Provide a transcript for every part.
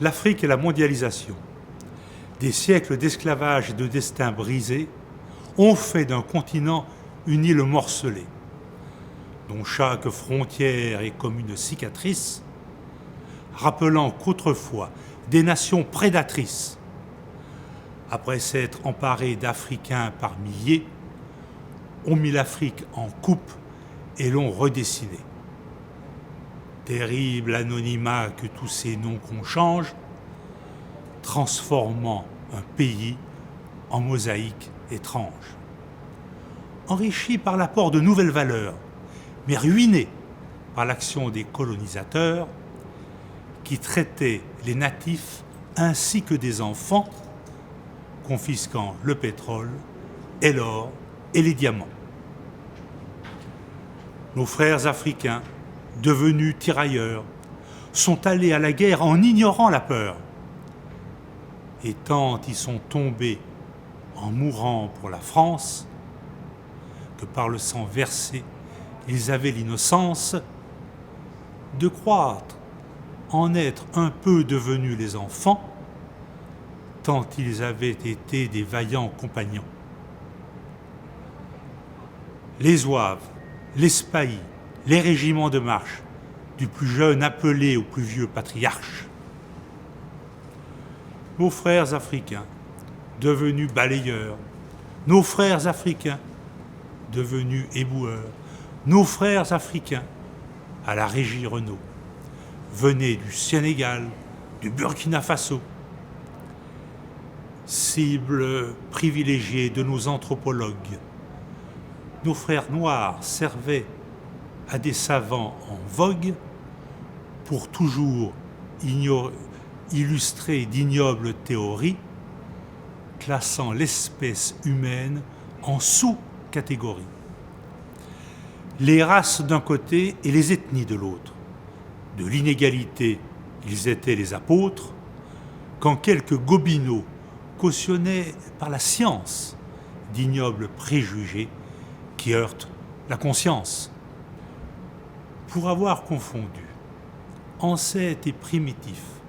L'Afrique et la mondialisation, des siècles d'esclavage et de destins brisés, ont fait d'un continent une île morcelée, dont chaque frontière est comme une cicatrice, rappelant qu'autrefois des nations prédatrices, après s'être emparées d'Africains par milliers, ont mis l'Afrique en coupe et l'ont redessinée. Terrible anonymat que tous ces noms qu'on change, transformant un pays en mosaïque étrange. Enrichi par l'apport de nouvelles valeurs, mais ruiné par l'action des colonisateurs qui traitaient les natifs ainsi que des enfants, confisquant le pétrole et l'or et les diamants. Nos frères africains, devenus tirailleurs, sont allés à la guerre en ignorant la peur. Et tant y sont tombés en mourant pour la France, que par le sang versé, ils avaient l'innocence de croître, en être un peu devenus les enfants, tant ils avaient été des vaillants compagnons. Les zouaves, les spahis, les régiments de marche, du plus jeune appelé au plus vieux patriarche. Nos frères africains, devenus balayeurs, nos frères africains, devenus éboueurs, nos frères africains, à la régie Renault, venaient du Sénégal, du Burkina Faso, cible privilégiée de nos anthropologues. Nos frères noirs servaient à des savants en vogue pour toujours illustrer d'ignobles théories, classant l'espèce humaine en sous-catégories. Les races d'un côté et les ethnies de l'autre. De l'inégalité, ils étaient les apôtres, quand quelques gobineaux cautionnaient par la science d'ignobles préjugés qui heurtent la conscience. Pour avoir confondu ancêtres et primitifs,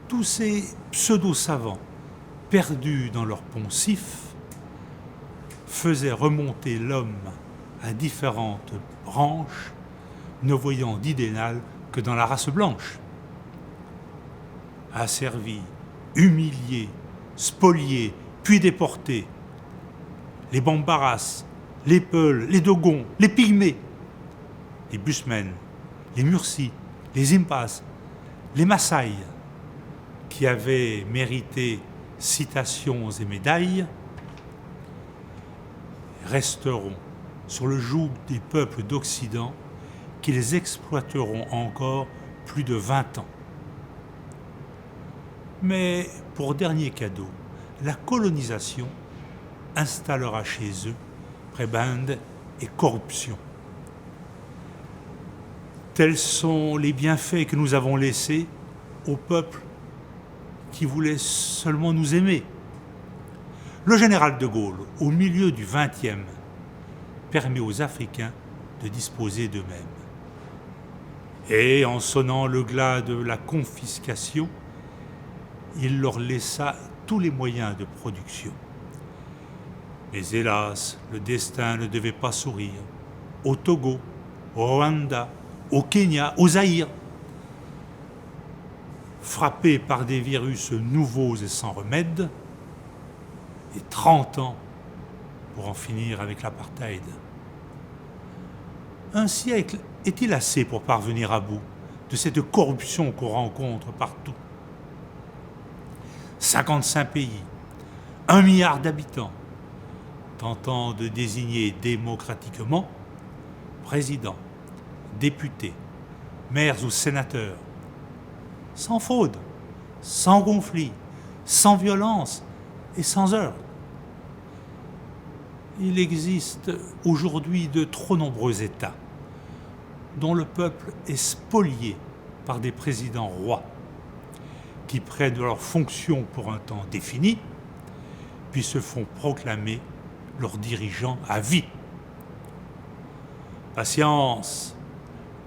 tous ces pseudo-savants perdus dans leur poncif faisaient remonter l'homme à différentes branches, ne voyant d'idéal que dans la race blanche. Asservis, humiliés, spoliés, puis déportés, les Bambaras, les Peuls, les Dogons, les Pygmées, les Bushmen, les Mursis, les Impas, les Maasai, qui avaient mérité citations et médailles, resteront sur le joug des peuples d'Occident qui les exploiteront encore plus de 20 ans. Mais pour dernier cadeau, la colonisation installera chez eux prébende et corruption. Tels sont les bienfaits que nous avons laissés au peuple qui voulait seulement nous aimer. Le général de Gaulle, au milieu du XXe, permet aux Africains de disposer d'eux-mêmes. Et en sonnant le glas de la confiscation, il leur laissa tous les moyens de production. Mais hélas, le destin ne devait pas sourire. Au Togo, au Rwanda, au Kenya, au Zaïre, frappés par des virus nouveaux et sans remède, et 30 ans pour en finir avec l'apartheid. Un siècle est-il assez pour parvenir à bout de cette corruption qu'on rencontre partout ? 55 pays, 1 milliard d'habitants, tentant de désigner démocratiquement président, députés, maires ou sénateurs, sans fraude, sans conflit, sans violence et sans heurts. Il existe aujourd'hui de trop nombreux États dont le peuple est spolié par des présidents rois qui prennent leurs fonctions pour un temps défini, puis se font proclamer leurs dirigeants à vie. Patience,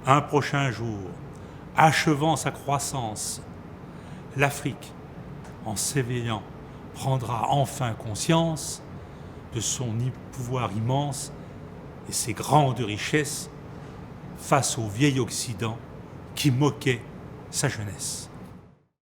un prochain jour, achevant sa croissance, l'Afrique, en s'éveillant, prendra enfin conscience de son pouvoir immense et ses grandes richesses face au vieil Occident qui moquait sa jeunesse.